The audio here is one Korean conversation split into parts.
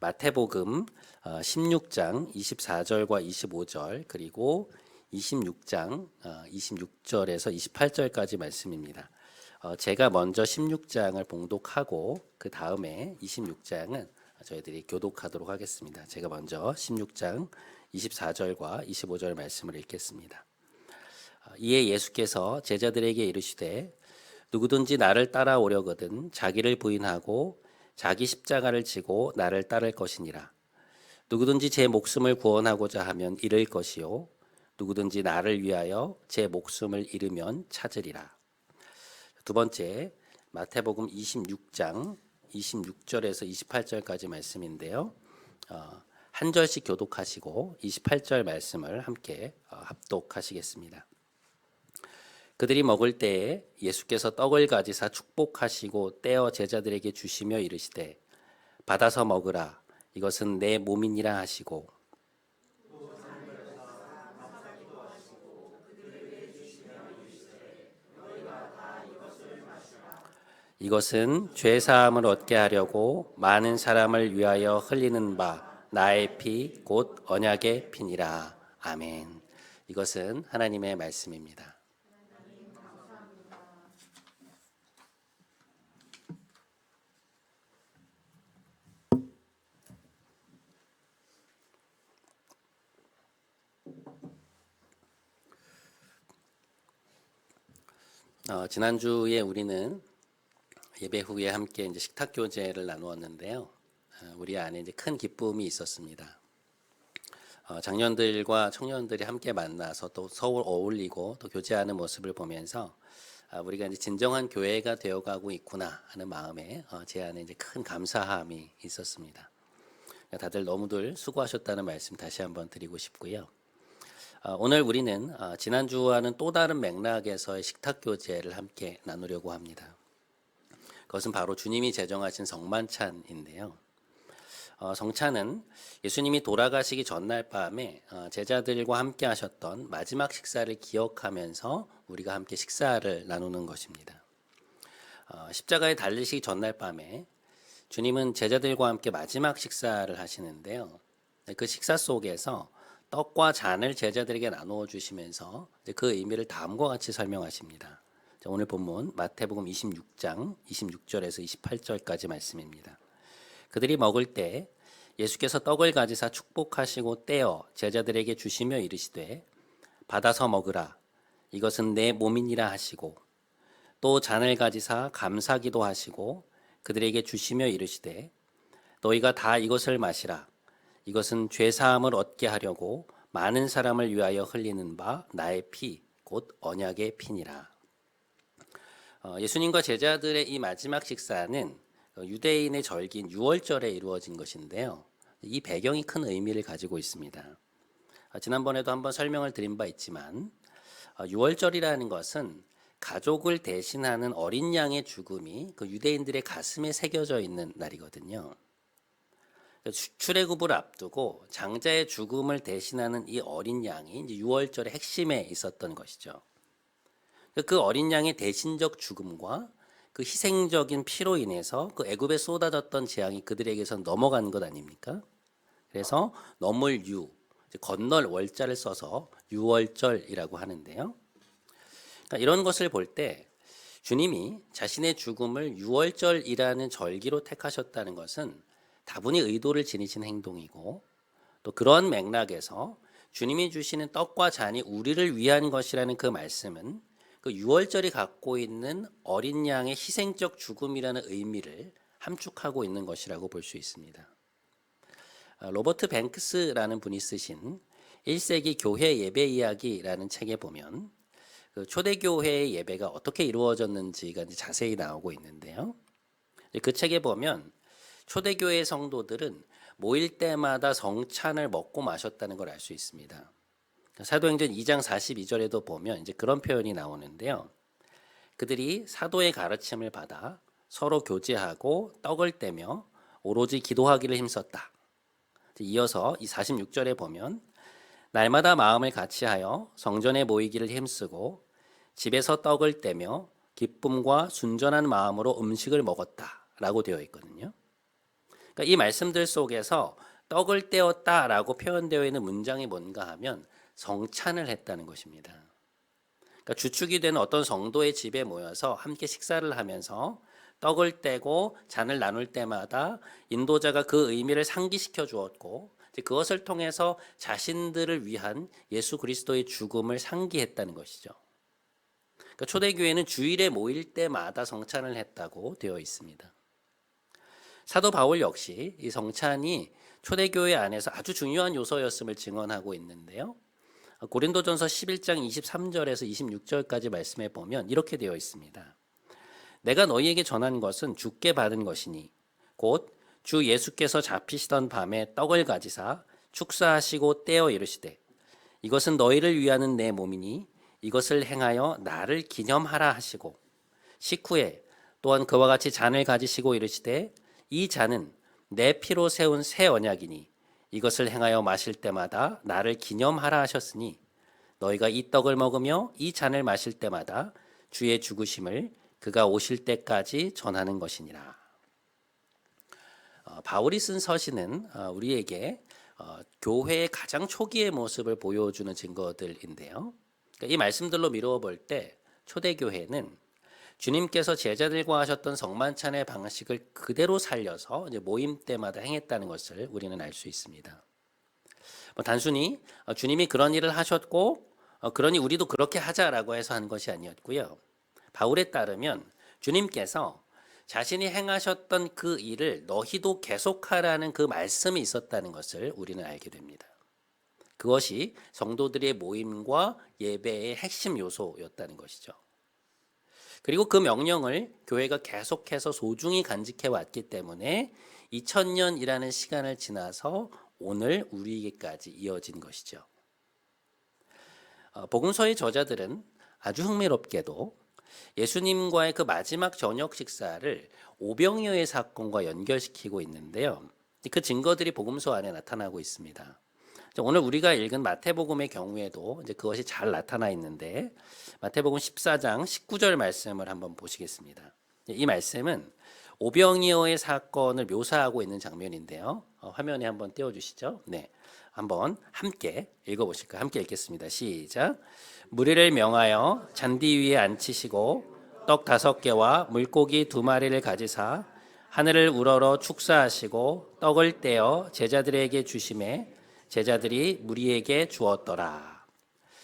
마태복음 16장 24절과 25절 그리고 26장 26절에서 28절까지 말씀입니다. 제가 먼저 16장을 봉독하고 그 다음에 26장은 저희들이 교독하도록 하겠습니다. 제가 먼저 16장 24절과 25절 말씀을 읽겠습니다. 이에 예수께서 제자들에게 이르시되 누구든지 나를 따라오려거든 자기를 부인하고 자기 십자가를 지고 나를 따를 것이니라. 누구든지 제 목숨을 구원하고자 하면 잃을 것이요 누구든지 나를 위하여 제 목숨을 잃으면 찾으리라. 두 번째 마태복음 26장 26절에서 28절까지 말씀인데요. 한 절씩 교독하시고 28절 말씀을 함께 합독하시겠습니다. 그들이 먹을 때에 예수께서 떡을 가지사 축복하시고 떼어 제자들에게 주시며 이르시되 받아서 먹으라 이것은 내 몸이니라 하시고 이것은 죄 사함을 얻게 하려고 많은 사람을 위하여 흘리는 바 나의 피 곧 언약의 피니라. 아멘. 이것은 하나님의 말씀입니다. 지난주에 우리는 예배 후에 함께 이제 식탁 교제를 나누었는데요. 우리 안에 이제 큰 기쁨이 있었습니다. 장년들과 청년들이 함께 만나서 또 서로 어울리고 또 교제하는 모습을 보면서 우리가 이제 진정한 교회가 되어가고 있구나 하는 마음에 제 안에 이제 큰 감사함이 있었습니다. 다들 너무들 수고하셨다는 말씀 다시 한번 드리고 싶고요. 오늘 우리는 지난주와는 또 다른 맥락에서의 식탁 교제를 함께 나누려고 합니다. 그것은 바로 주님이 제정하신 성만찬인데요. 성찬은 예수님이 돌아가시기 전날 밤에 제자들과 함께 하셨던 마지막 식사를 기억하면서 우리가 함께 식사를 나누는 것입니다. 십자가에 달리시기 전날 밤에 주님은 제자들과 함께 마지막 식사를 하시는데요. 그 식사 속에서 떡과 잔을 제자들에게 나누어 주시면서 그 의미를 다음과 같이 설명하십니다. 오늘 본문 마태복음 26장 26절에서 28절까지 말씀입니다. 그들이 먹을 때 예수께서 떡을 가지사 축복하시고 떼어 제자들에게 주시며 이르시되 받아서 먹으라 이것은 내 몸이니라 하시고 또 잔을 가지사 감사기도 하시고 그들에게 주시며 이르시되 너희가 다 이것을 마시라 이것은 죄 사함을 얻게 하려고 많은 사람을 위하여 흘리는 바 나의 피 곧 언약의 피니라. 예수님과 제자들의 이 마지막 식사는 유대인의 절기인 유월절에 이루어진 것인데요. 이 배경이 큰 의미를 가지고 있습니다. 지난번에도 한번 설명을 드린 바 있지만 유월절이라는 것은 가족을 대신하는 어린 양의 죽음이 그 유대인들의 가슴에 새겨져 있는 날이거든요. 출애굽을 앞두고 장자의 죽음을 대신하는 이 어린 양이 이제 유월절의 핵심에 있었던 것이죠. 그 어린 양의 대신적 죽음과 그 희생적인 피로 인해서 그 애굽에 쏟아졌던 재앙이 그들에게서 넘어간 것 아닙니까? 그래서 넘을 유, 건널 월자를 써서 유월절이라고 하는데요. 그러니까 이런 것을 볼 때 주님이 자신의 죽음을 유월절이라는 절기로 택하셨다는 것은 다분히 의도를 지니신 행동이고 또 그런 맥락에서 주님이 주시는 떡과 잔이 우리를 위한 것이라는 그 말씀은 그 유월절이 갖고 있는 어린 양의 희생적 죽음이라는 의미를 함축하고 있는 것이라고 볼 수 있습니다. 로버트 뱅크스라는 분이 쓰신 1세기 교회 예배 이야기라는 책에 보면 그 초대교회의 예배가 어떻게 이루어졌는지가 자세히 나오고 있는데요. 그 책에 보면 초대교회 성도들은 모일 때마다 성찬을 먹고 마셨다는 걸 알 수 있습니다. 사도행전 2장 42절에도 보면 이제 그런 표현이 나오는데요. 그들이 사도의 가르침을 받아 서로 교제하고 떡을 떼며 오로지 기도하기를 힘썼다. 이어서 이 46절에 보면 날마다 마음을 같이하여 성전에 모이기를 힘쓰고 집에서 떡을 떼며 기쁨과 순전한 마음으로 음식을 먹었다라고 되어 있거든요. 이 말씀들 속에서 떡을 떼었다라고 표현되어 있는 문장이 뭔가 하면 성찬을 했다는 것입니다. 주축이 되는 어떤 성도의 집에 모여서 함께 식사를 하면서 떡을 떼고 잔을 나눌 때마다 인도자가 그 의미를 상기시켜 주었고 그것을 통해서 자신들을 위한 예수 그리스도의 죽음을 상기했다는 것이죠. 초대교회는 주일에 모일 때마다 성찬을 했다고 되어 있습니다. 사도 바울 역시 이 성찬이 초대교회 안에서 아주 중요한 요소였음을 증언하고 있는데요. 고린도전서 11장 23절에서 26절까지 말씀해 보면 이렇게 되어 있습니다. 내가 너희에게 전한 것은 주께 받은 것이니 곧 주 예수께서 잡히시던 밤에 떡을 가지사 축사하시고 떼어 이르시되 이것은 너희를 위하는 내 몸이니 이것을 행하여 나를 기념하라 하시고 식후에 또한 그와 같이 잔을 가지시고 이르시되 이 잔은 내 피로 세운 새 언약이니 이것을 행하여 마실 때마다 나를 기념하라 하셨으니 너희가 이 떡을 먹으며 이 잔을 마실 때마다 주의 죽으심을 그가 오실 때까지 전하는 것이니라. 바울이 쓴 서신은 우리에게 교회의 가장 초기의 모습을 보여주는 증거들인데요. 이 말씀들로 미루어 볼 때 초대교회는 주님께서 제자들과 하셨던 성만찬의 방식을 그대로 살려서 이제 모임 때마다 행했다는 것을 우리는 알 수 있습니다. 단순히 주님이 그런 일을 하셨고 그러니 우리도 그렇게 하자라고 해서 한 것이 아니었고요. 바울에 따르면 주님께서 자신이 행하셨던 그 일을 너희도 계속하라는 그 말씀이 있었다는 것을 우리는 알게 됩니다. 그것이 성도들의 모임과 예배의 핵심 요소였다는 것이죠. 그리고 그 명령을 교회가 계속해서 소중히 간직해 왔기 때문에 2000년이라는 시간을 지나서 오늘 우리에게까지 이어진 것이죠. 복음서의 저자들은 아주 흥미롭게도 예수님과의 그 마지막 저녁 식사를 오병이어의 사건과 연결시키고 있는데요. 그 증거들이 복음서 안에 나타나고 있습니다. 오늘 우리가 읽은 마태복음의 경우에도 이제 그것이 잘 나타나 있는데 마태복음 14장 19절 말씀을 한번 보시겠습니다. 이 말씀은 오병이어의 사건을 묘사하고 있는 장면인데요. 화면에 한번 띄워주시죠. 네, 한번 함께 읽어보실까요? 함께 읽겠습니다. 시작. 무리를 명하여 잔디 위에 앉히시고 떡 5개와 물고기 2마리를 가지사 하늘을 우러러 축사하시고 떡을 떼어 제자들에게 주시매 제자들이 무리에게 주었더라.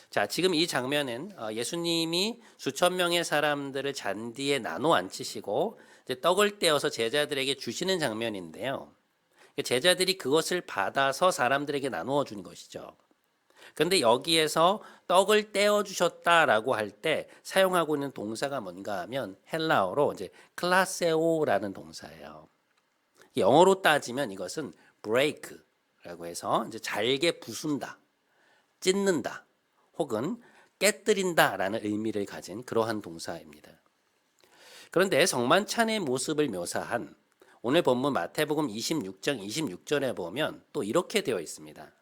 자, 지금 이 장면은 예수님이 수천 명의 사람들을 잔디에 나눠 앉히시고 이제 떡을 떼어서 제자들에게 주시는 장면인데요. 제자들이 그것을 받아서 사람들에게 나누어 준 것이죠. 그런데 여기에서 떡을 떼어 주셨다라고 할 때 사용하고 있는 동사가 뭔가 하면 헬라어로 이제 클라세오라는 동사예요. 영어로 따지면 이것은 break라고 해서 이제 잘게 부순다, 찢는다, 혹은 깨뜨린다라는 의미를 가진 그러한 동사입니다. 그런데 성만찬의 모습을 묘사한 오늘 본문 마태복음 26장 26절에 보면 또 이렇게 되어 있습니다.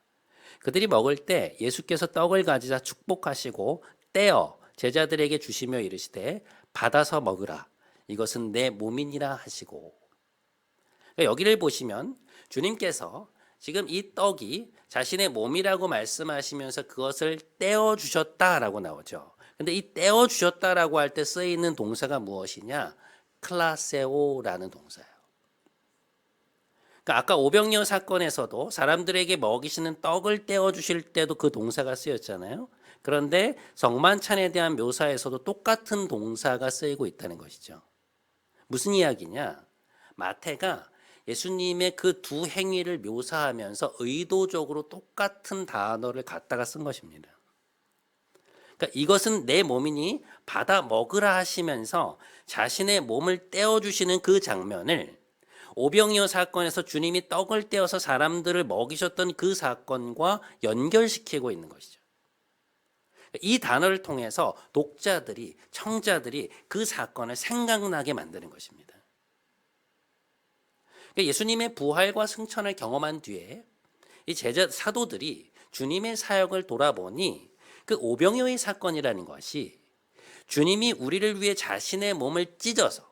그들이 먹을 때 예수께서 떡을 가지사 축복하시고 떼어 제자들에게 주시며 이르시되 받아서 먹으라 이것은 내 몸이니라 하시고. 여기를 보시면 주님께서 지금 이 떡이 자신의 몸이라고 말씀하시면서 그것을 떼어 주셨다라고 나오죠. 근데 이 떼어 주셨다라고 할 때 쓰이는 동사가 무엇이냐? 클라세오라는 동사예요. 그러니까 아까 오병이어 사건에서도 사람들에게 먹이시는 떡을 떼어 주실 때도 그 동사가 쓰였잖아요. 그런데 성만찬에 대한 묘사에서도 똑같은 동사가 쓰이고 있다는 것이죠. 무슨 이야기냐? 마태가 예수님의 그 두 행위를 묘사하면서 의도적으로 똑같은 단어를 갖다가 쓴 것입니다. 그러니까 이것은 내 몸이니 받아 먹으라 하시면서 자신의 몸을 떼어주시는 그 장면을 오병이어 사건에서 주님이 떡을 떼어서 사람들을 먹이셨던 그 사건과 연결시키고 있는 것이죠. 이 단어를 통해서 독자들이, 청자들이 그 사건을 생각나게 만드는 것입니다. 예수님의 부활과 승천을 경험한 뒤에 이 제자 사도들이 주님의 사역을 돌아보니 그 오병이어의 사건이라는 것이 주님이 우리를 위해 자신의 몸을 찢어서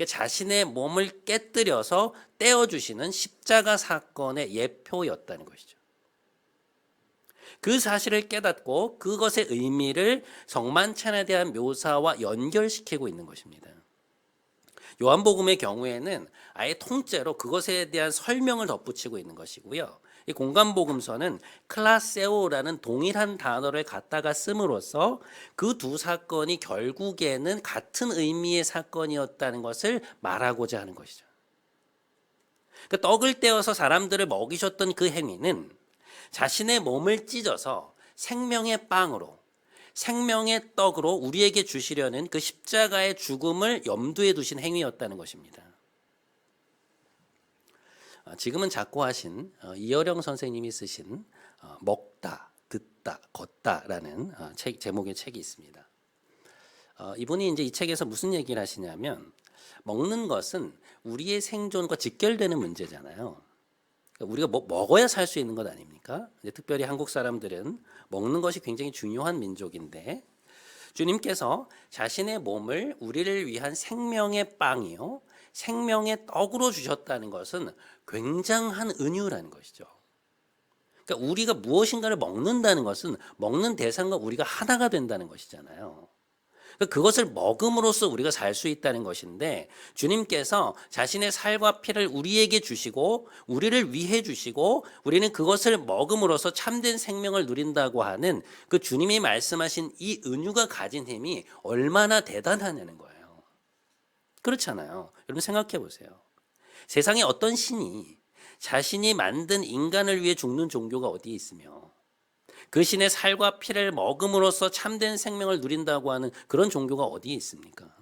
자신의 몸을 깨뜨려서 떼어주시는 십자가 사건의 예표였다는 것이죠. 그 사실을 깨닫고 그것의 의미를 성만찬에 대한 묘사와 연결시키고 있는 것입니다. 요한복음의 경우에는 아예 통째로 그것에 대한 설명을 덧붙이고 있는 것이고요. 이 공간복음서는 클라세오라는 동일한 단어를 갖다가 씀으로써 그 두 사건이 결국에는 같은 의미의 사건이었다는 것을 말하고자 하는 것이죠. 그 떡을 떼어서 사람들을 먹이셨던 그 행위는 자신의 몸을 찢어서 생명의 빵으로, 생명의 떡으로 우리에게 주시려는 그 십자가의 죽음을 염두에 두신 행위였다는 것입니다. 지금은 작고하신 이어령 선생님이 쓰신 먹다, 듣다, 걷다라는 제목의 책이 있습니다. 이분이 이제 이 책에서 무슨 얘기를 하시냐면, 먹는 것은 우리의 생존과 직결되는 문제잖아요. 우리가 먹어야 살 수 있는 것 아닙니까? 특별히 한국 사람들은 먹는 것이 굉장히 중요한 민족인데, 주님께서 자신의 몸을 우리를 위한 생명의 빵이요, 생명의 떡으로 주셨다는 것은 굉장한 은유라는 것이죠. 그러니까 우리가 무엇인가를 먹는다는 것은 먹는 대상과 우리가 하나가 된다는 것이잖아요. 그것을 먹음으로써 우리가 살 수 있다는 것인데, 주님께서 자신의 살과 피를 우리에게 주시고 우리를 위해 주시고 우리는 그것을 먹음으로써 참된 생명을 누린다고 하는 그 주님이 말씀하신 이 은유가 가진 힘이 얼마나 대단하냐는 거예요. 그렇잖아요. 여러분 생각해 보세요. 세상에 어떤 신이 자신이 만든 인간을 위해 죽는 종교가 어디에 있으며 그 신의 살과 피를 먹음으로써 참된 생명을 누린다고 하는 그런 종교가 어디에 있습니까?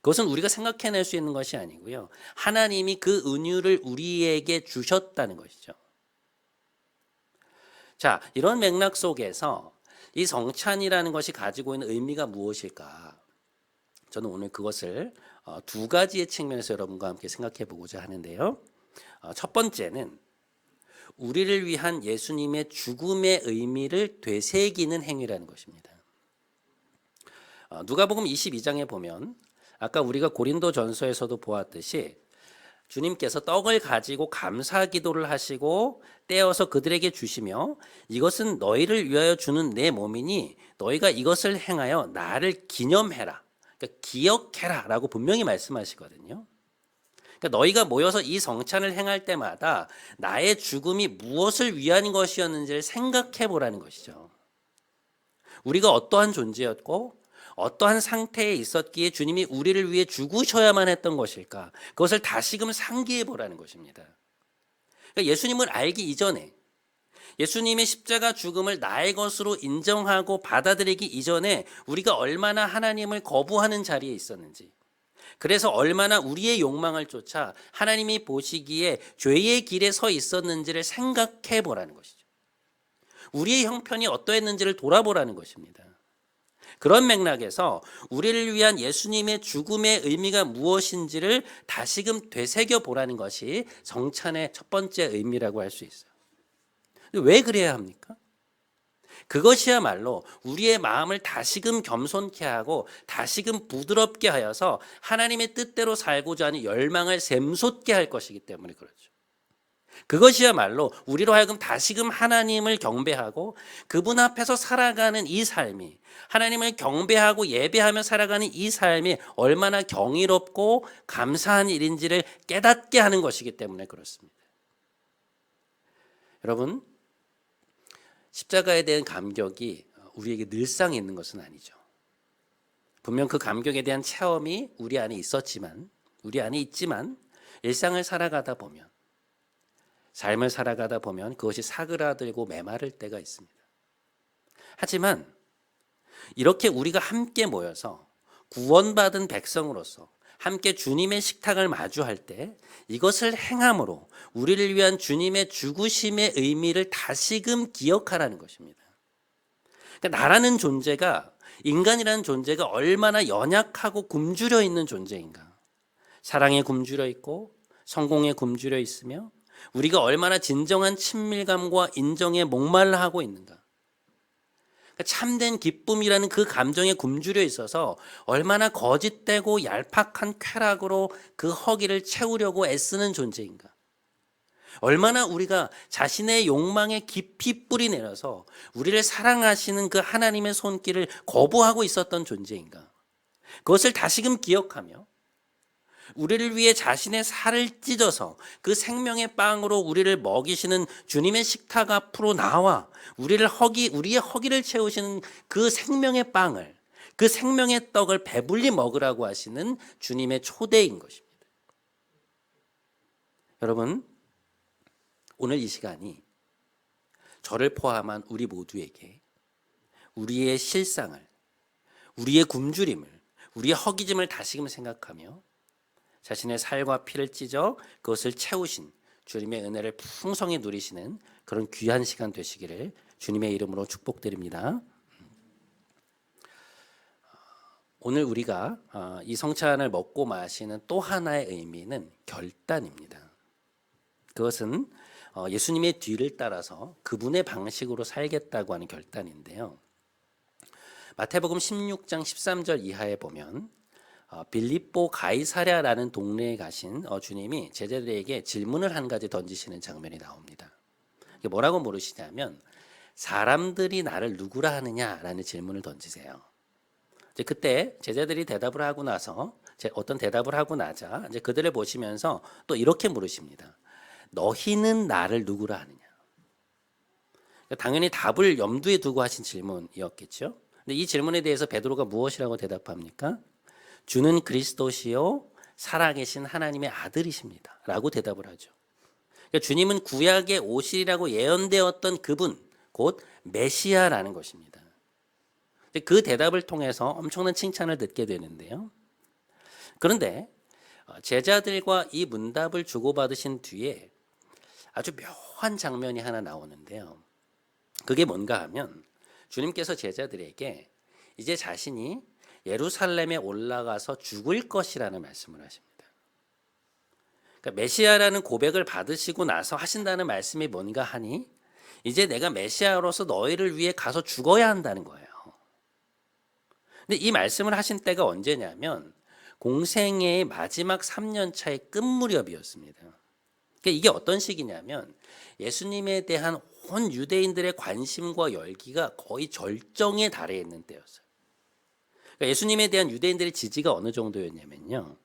그것은 우리가 생각해낼 수 있는 것이 아니고요. 하나님이 그 은유를 우리에게 주셨다는 것이죠. 자, 이런 맥락 속에서 이 성찬이라는 것이 가지고 있는 의미가 무엇일까? 저는 오늘 그것을 두 가지의 측면에서 여러분과 함께 생각해 보고자 하는데요. 첫 번째는 우리를 위한 예수님의 죽음의 의미를 되새기는 행위라는 것입니다. 누가복음 22장에 보면 아까 우리가 고린도전서에서도 보았듯이 주님께서 떡을 가지고 감사 기도를 하시고 떼어서 그들에게 주시며 이것은 너희를 위하여 주는 내 몸이니 너희가 이것을 행하여 나를 기념해라. 그러니까 기억해라 라고 분명히 말씀하시거든요. 그러니까 너희가 모여서 이 성찬을 행할 때마다 나의 죽음이 무엇을 위한 것이었는지를 생각해 보라는 것이죠. 우리가 어떠한 존재였고 어떠한 상태에 있었기에 주님이 우리를 위해 죽으셔야만 했던 것일까? 그것을 다시금 상기해 보라는 것입니다. 그러니까 예수님을 알기 이전에, 예수님의 십자가 죽음을 나의 것으로 인정하고 받아들이기 이전에 우리가 얼마나 하나님을 거부하는 자리에 있었는지, 그래서 얼마나 우리의 욕망을 쫓아 하나님이 보시기에 죄의 길에 서 있었는지를 생각해 보라는 것이죠. 우리의 형편이 어떠했는지를 돌아보라는 것입니다. 그런 맥락에서 우리를 위한 예수님의 죽음의 의미가 무엇인지를 다시금 되새겨 보라는 것이 성찬의 첫 번째 의미라고 할 수 있어요. 왜 그래야 합니까? 그것이야말로 우리의 마음을 다시금 겸손케 하고 다시금 부드럽게 하여서 하나님의 뜻대로 살고자 하는 열망을 샘솟게 할 것이기 때문에 그렇죠. 그것이야말로 우리로 하여금 다시금 하나님을 경배하고 그분 앞에서 살아가는 이 삶이, 하나님을 경배하고 예배하며 살아가는 이 삶이 얼마나 경이롭고 감사한 일인지를 깨닫게 하는 것이기 때문에 그렇습니다. 여러분, 십자가에 대한 감격이 우리에게 늘상 있는 것은 아니죠. 분명 그 감격에 대한 체험이 우리 안에 있지만 일상을 살아가다 보면, 삶을 살아가다 보면 그것이 사그라들고 메마를 때가 있습니다. 하지만 이렇게 우리가 함께 모여서 구원받은 백성으로서 함께 주님의 식탁을 마주할 때 이것을 행함으로 우리를 위한 주님의 죽으심의 의미를 다시금 기억하라는 것입니다. 그러니까 나라는 존재가, 인간이라는 존재가 얼마나 연약하고 굶주려 있는 존재인가. 사랑에 굶주려 있고 성공에 굶주려 있으며 우리가 얼마나 진정한 친밀감과 인정에 목말라 하고 있는가. 참된 기쁨이라는 그 감정에 굶주려 있어서 얼마나 거짓되고 얄팍한 쾌락으로 그 허기를 채우려고 애쓰는 존재인가. 얼마나 우리가 자신의 욕망에 깊이 뿌리 내려서 우리를 사랑하시는 그 하나님의 손길을 거부하고 있었던 존재인가. 그것을 다시금 기억하며 우리를 위해 자신의 살을 찢어서 그 생명의 빵으로 우리를 먹이시는 주님의 식탁 앞으로 나와 우리의 허기를 채우시는 그 생명의 빵을, 그 생명의 떡을 배불리 먹으라고 하시는 주님의 초대인 것입니다. 여러분, 오늘 이 시간이 저를 포함한 우리 모두에게 우리의 실상을, 우리의 굶주림을, 우리의 허기짐을 다시금 생각하며 자신의 살과 피를 찢어 그것을 채우신 주님의 은혜를 풍성히 누리시는 그런 귀한 시간 되시기를 주님의 이름으로 축복드립니다. 오늘 우리가 이 성찬을 먹고 마시는 또 하나의 의미는 결단입니다. 그것은 예수님의 뒤를 따라서 그분의 방식으로 살겠다고 하는 결단인데요. 마태복음 16장 13절 이하에 보면 빌립보 가이사랴라는 동네에 가신 주님이 제자들에게 질문을 한 가지 던지시는 장면이 나옵니다. 이게 뭐라고 물으시냐면 사람들이 나를 누구라 하느냐라는 질문을 던지세요. 이제 그때 제자들이 대답을 하고 나서 어떤 대답을 하고 나자 이제 그들을 보시면서 또 이렇게 물으십니다. 너희는 나를 누구라 하느냐? 당연히 답을 염두에 두고 하신 질문이었겠죠. 근데 이 질문에 대해서 베드로가 무엇이라고 대답합니까? 주는 그리스도시요 살아계신 하나님의 아들이십니다. 라고 대답을 하죠. 그러니까 주님은 구약에 오시리라고 예언되었던 그분, 곧 메시아라는 것입니다. 그 대답을 통해서 엄청난 칭찬을 듣게 되는데요. 그런데 제자들과 이 문답을 주고받으신 뒤에 아주 묘한 장면이 하나 나오는데요. 그게 뭔가 하면 주님께서 제자들에게 이제 자신이 예루살렘에 올라가서 죽을 것이라는 말씀을 하십니다. 그러니까 메시아라는 고백을 받으시고 나서 하신다는 말씀이 뭔가 하니 이제 내가 메시아로서 너희를 위해 가서 죽어야 한다는 거예요. 근데 이 말씀을 하신 때가 언제냐면 공생애의 마지막 3년 차의 끝 무렵이었습니다. 그러니까 이게 어떤 시기냐면 예수님에 대한 온 유대인들의 관심과 열기가 거의 절정에 달해 있는 때였어요. 그러니까 예수님에 대한 유대인들의 지지가 어느 정도였냐면요.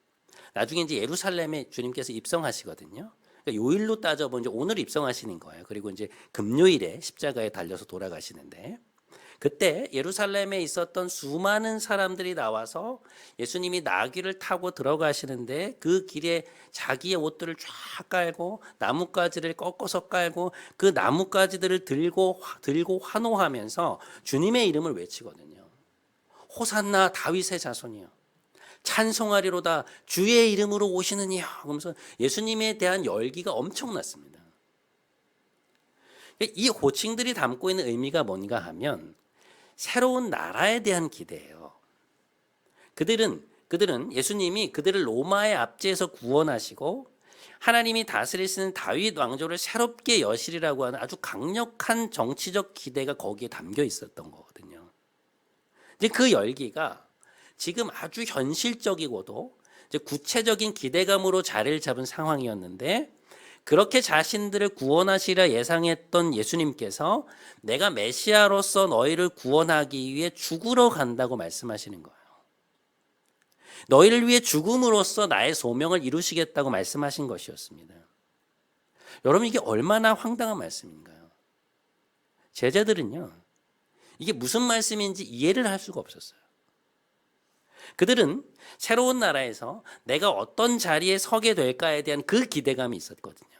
나중에 이제 예루살렘에 주님께서 입성하시거든요. 그러니까 요일로 따져보면 이제 오늘 입성하시는 거예요. 그리고 이제 금요일에 십자가에 달려서 돌아가시는데 그때 예루살렘에 있었던 수많은 사람들이 나와서 예수님이 나귀를 타고 들어가시는데 그 길에 자기의 옷들을 쫙 깔고 나뭇가지를 꺾어서 깔고 그 나뭇가지들을 들고 환호하면서 주님의 이름을 외치거든요. 호산나 다윗의 자손이여 찬송하리로다 주의 이름으로 오시는 이여 그러면서 예수님에 대한 열기가 엄청났습니다. 이 호칭들이 담고 있는 의미가 뭔가 하면 새로운 나라에 대한 기대예요. 그들은 예수님이 그들을 로마의 압제에서 구원하시고 하나님이 다스리시는 다윗 왕조를 새롭게 여시리라고 하는 아주 강력한 정치적 기대가 거기에 담겨 있었던 거거든요. 이제 그 열기가 지금 아주 현실적이고도 이제 구체적인 기대감으로 자리를 잡은 상황이었는데 그렇게 자신들을 구원하시려 예상했던 예수님께서 내가 메시아로서 너희를 구원하기 위해 죽으러 간다고 말씀하시는 거예요. 너희를 위해 죽음으로써 나의 소명을 이루시겠다고 말씀하신 것이었습니다. 여러분 이게 얼마나 황당한 말씀인가요? 제자들은요. 이게 무슨 말씀인지 이해를 할 수가 없었어요. 그들은 새로운 나라에서 내가 어떤 자리에 서게 될까에 대한 그 기대감이 있었거든요.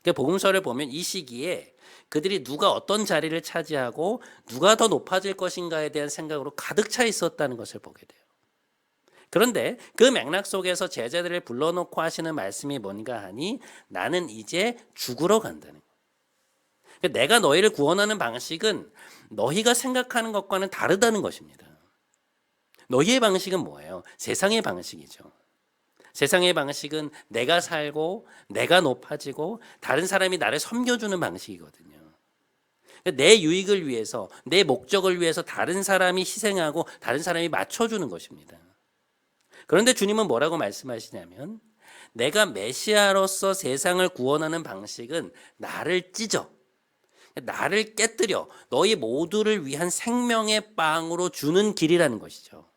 그러니까 복음서를 보면 이 시기에 그들이 누가 어떤 자리를 차지하고 누가 더 높아질 것인가에 대한 생각으로 가득 차 있었다는 것을 보게 돼요. 그런데 그 맥락 속에서 제자들을 불러놓고 하시는 말씀이 뭔가 하니 나는 이제 죽으러 간다는 거예요. 그러니까 내가 너희를 구원하는 방식은 너희가 생각하는 것과는 다르다는 것입니다. 너희의 방식은 뭐예요? 세상의 방식이죠. 세상의 방식은 내가 살고 내가 높아지고 다른 사람이 나를 섬겨주는 방식이거든요. 내 유익을 위해서, 내 목적을 위해서 다른 사람이 희생하고 다른 사람이 맞춰주는 것입니다. 그런데 주님은 뭐라고 말씀하시냐면, 내가 메시아로서 세상을 구원하는 방식은 나를 찢어, 나를 깨뜨려 너희 모두를 위한 생명의 빵으로 주는 길이라는 것이죠.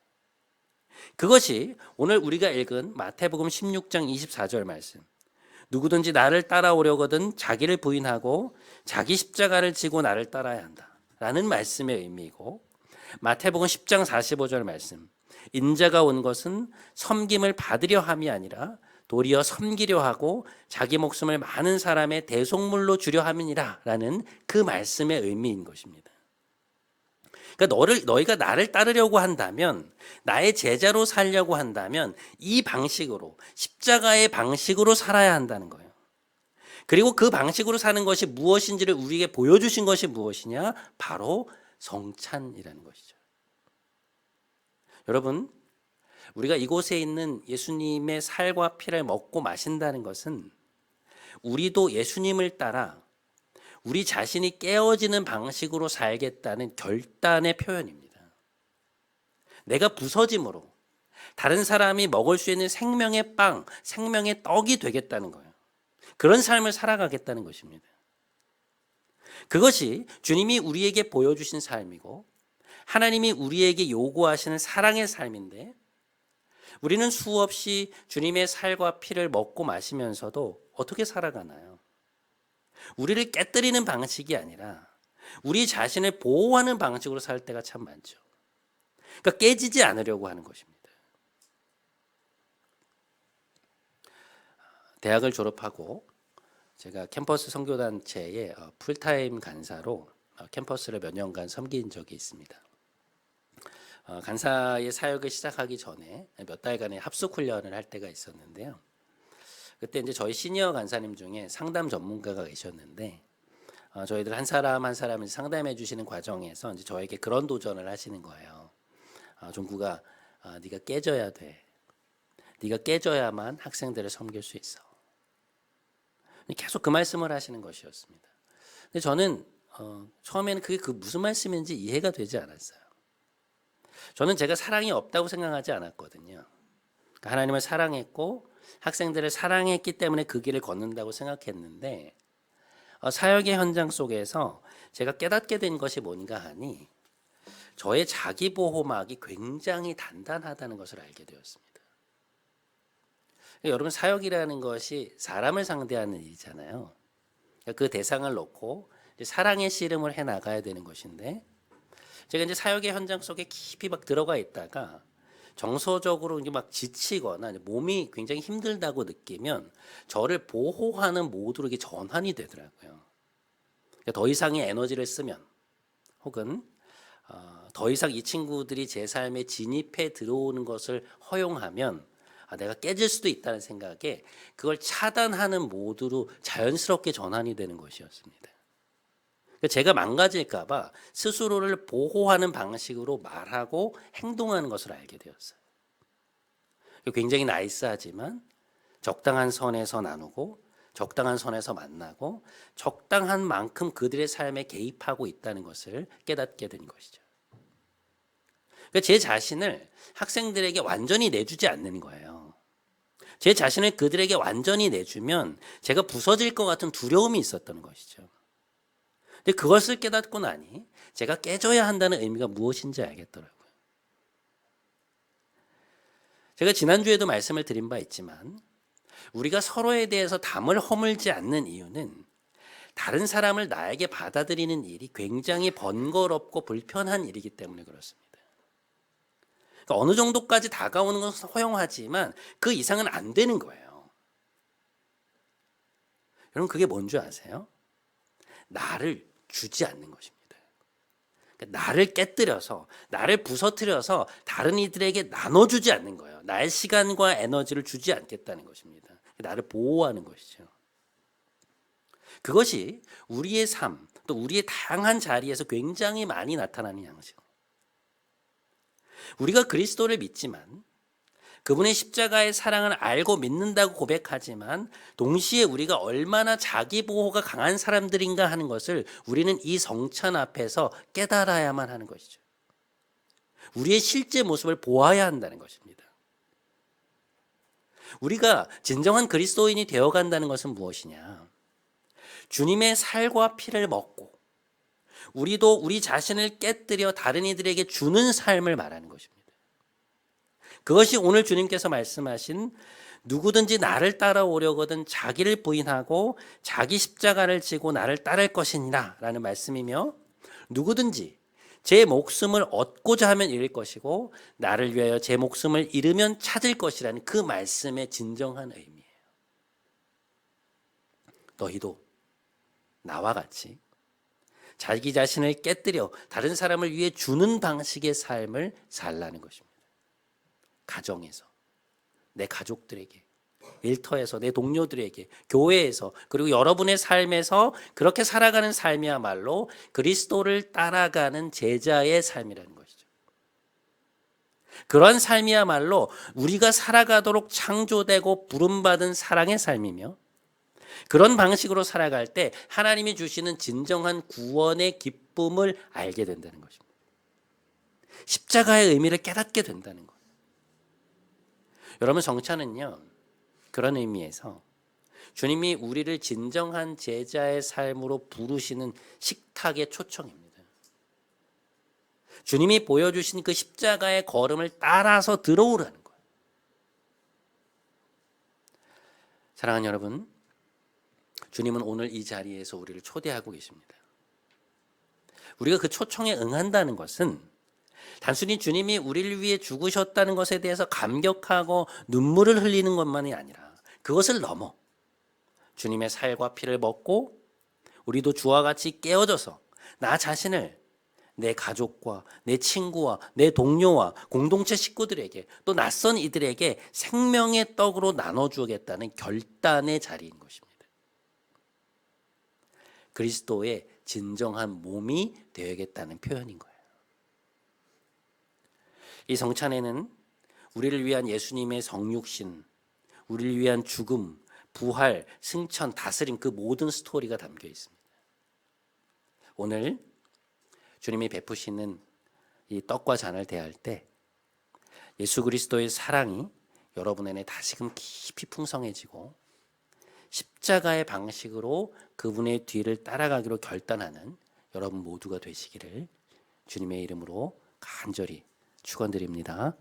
그것이 오늘 우리가 읽은 마태복음 16장 24절 말씀. 누구든지 나를 따라오려거든 자기를 부인하고 자기 십자가를 지고 나를 따라야 한다 라는 말씀의 의미이고, 마태복음 10장 45절 말씀. 인자가 온 것은 섬김을 받으려 함이 아니라 도리어 섬기려 하고 자기 목숨을 많은 사람의 대속물로 주려 함이니라 라는 그 말씀의 의미인 것입니다. 그러니까 너희가 나를 따르려고 한다면, 나의 제자로 살려고 한다면 이 방식으로, 십자가의 방식으로 살아야 한다는 거예요. 그리고 그 방식으로 사는 것이 무엇인지를 우리에게 보여주신 것이 무엇이냐? 바로 성찬이라는 것이죠. 여러분, 우리가 이곳에 있는 예수님의 살과 피를 먹고 마신다는 것은 우리도 예수님을 따라 우리 자신이 깨어지는 방식으로 살겠다는 결단의 표현입니다. 내가 부서짐으로 다른 사람이 먹을 수 있는 생명의 빵, 생명의 떡이 되겠다는 거예요. 그런 삶을 살아가겠다는 것입니다. 그것이 주님이 우리에게 보여주신 삶이고 하나님이 우리에게 요구하시는 사랑의 삶인데, 우리는 수없이 주님의 살과 피를 먹고 마시면서도 어떻게 살아가나요? 우리를 깨뜨리는 방식이 아니라 우리 자신을 보호하는 방식으로 살 때가 참 많죠. 그러니까 깨지지 않으려고 하는 것입니다. 대학을 졸업하고 제가 캠퍼스 선교단체의 풀타임 간사로 캠퍼스를 몇 년간 섬긴 적이 있습니다. 간사의 사역을 시작하기 전에 몇 달간의 합숙 훈련을 할 때가 있었는데요. 그때 이제 저희 시니어 간사님 중에 상담 전문가가 계셨는데, 저희들 한 사람 한 사람을 상담해 주시는 과정에서 이제 저에게 그런 도전을 하시는 거예요. 종구가, 네가 깨져야 돼. 네가 깨져야만 학생들을 섬길 수 있어. 계속 그 말씀을 하시는 것이었습니다. 근데 저는 처음에는 그게 무슨 말씀인지 이해가 되지 않았어요. 저는 제가 사랑이 없다고 생각하지 않았거든요. 그러니까 하나님을 사랑했고 학생들을 사랑했기 때문에 그 길을 걷는다고 생각했는데, 사역의 현장 속에서 제가 깨닫게 된 것이 뭔가 하니 저의 자기보호막이 굉장히 단단하다는 것을 알게 되었습니다. 여러분, 사역이라는 것이 사람을 상대하는 일이잖아요. 그 대상을 놓고 사랑의 씨름을 해 나가야 되는 것인데, 제가 이제 사역의 현장 속에 깊이 막 들어가 있다가 정서적으로 이제 막 지치거나 몸이 굉장히 힘들다고 느끼면 저를 보호하는 모드로 이게 전환이 되더라고요. 그러니까 더 이상의 에너지를 쓰면, 혹은 더 이상 이 친구들이 제 삶에 진입해 들어오는 것을 허용하면 내가 깨질 수도 있다는 생각에 그걸 차단하는 모드로 자연스럽게 전환이 되는 것이었습니다. 제가 망가질까 봐 스스로를 보호하는 방식으로 말하고 행동하는 것을 알게 되었어요. 굉장히 나이스하지만 적당한 선에서 나누고 적당한 선에서 만나고 적당한 만큼 그들의 삶에 개입하고 있다는 것을 깨닫게 된 것이죠. 제 자신을 학생들에게 완전히 내주지 않는 거예요. 제 자신을 그들에게 완전히 내주면 제가 부서질 것 같은 두려움이 있었던 것이죠. 근데 그것을 깨닫고 나니 제가 깨져야 한다는 의미가 무엇인지 알겠더라고요. 제가 지난주에도 말씀을 드린 바 있지만, 우리가 서로에 대해서 담을 허물지 않는 이유는 다른 사람을 나에게 받아들이는 일이 굉장히 번거롭고 불편한 일이기 때문에 그렇습니다. 그러니까 어느 정도까지 다가오는 것은 허용하지만 그 이상은 안 되는 거예요. 여러분, 그게 뭔지 아세요? 나를 주지 않는 것입니다. 그러니까 나를 깨뜨려서, 나를 부서뜨려서 다른 이들에게 나눠주지 않는 거예요. 나의 시간과 에너지를 주지 않겠다는 것입니다. 나를 보호하는 것이죠. 그것이 우리의 삶, 또 우리의 다양한 자리에서 굉장히 많이 나타나는 양식. 우리가 그리스도를 믿지만 그분의 십자가의 사랑을 알고 믿는다고 고백하지만 동시에 우리가 얼마나 자기 보호가 강한 사람들인가 하는 것을 우리는 이 성찬 앞에서 깨달아야만 하는 것이죠. 우리의 실제 모습을 보아야 한다는 것입니다. 우리가 진정한 그리스도인이 되어간다는 것은 무엇이냐? 주님의 살과 피를 먹고 우리도 우리 자신을 깨뜨려 다른 이들에게 주는 삶을 말하는 것입니다. 그것이 오늘 주님께서 말씀하신 누구든지 나를 따라오려거든 자기를 부인하고 자기 십자가를 지고 나를 따를 것이니라 라는 말씀이며, 누구든지 제 목숨을 얻고자 하면 잃을 것이고 나를 위하여 제 목숨을 잃으면 찾을 것이라는 그 말씀의 진정한 의미예요. 너희도 나와 같이 자기 자신을 깨뜨려 다른 사람을 위해 주는 방식의 삶을 살라는 것입니다. 가정에서, 내 가족들에게, 일터에서, 내 동료들에게, 교회에서, 그리고 여러분의 삶에서 그렇게 살아가는 삶이야말로 그리스도를 따라가는 제자의 삶이라는 것이죠. 그러한 삶이야말로 우리가 살아가도록 창조되고 부름받은 사랑의 삶이며, 그런 방식으로 살아갈 때 하나님이 주시는 진정한 구원의 기쁨을 알게 된다는 것입니다. 십자가의 의미를 깨닫게 된다는 것. 여러분, 성찬은요, 그런 의미에서 주님이 우리를 진정한 제자의 삶으로 부르시는 식탁의 초청입니다. 주님이 보여주신 그 십자가의 걸음을 따라서 들어오라는 거예요. 사랑하는 여러분, 주님은 오늘 이 자리에서 우리를 초대하고 계십니다. 우리가 그 초청에 응한다는 것은 단순히 주님이 우리를 위해 죽으셨다는 것에 대해서 감격하고 눈물을 흘리는 것만이 아니라 그것을 넘어 주님의 살과 피를 먹고 우리도 주와 같이 깨어져서 나 자신을 내 가족과 내 친구와 내 동료와 공동체 식구들에게 또 낯선 이들에게 생명의 떡으로 나눠주겠다는 결단의 자리인 것입니다. 그리스도의 진정한 몸이 되어야겠다는 표현인 거예요. 이 성찬에는 우리를 위한 예수님의 성육신, 우리를 위한 죽음, 부활, 승천, 다스림, 그 모든 스토리가 담겨 있습니다. 오늘 주님이 베푸시는 이 떡과 잔을 대할 때 예수 그리스도의 사랑이 여러분 안에 다시금 깊이 풍성해지고 십자가의 방식으로 그분의 뒤를 따라가기로 결단하는 여러분 모두가 되시기를 주님의 이름으로 간절히 축원드립니다.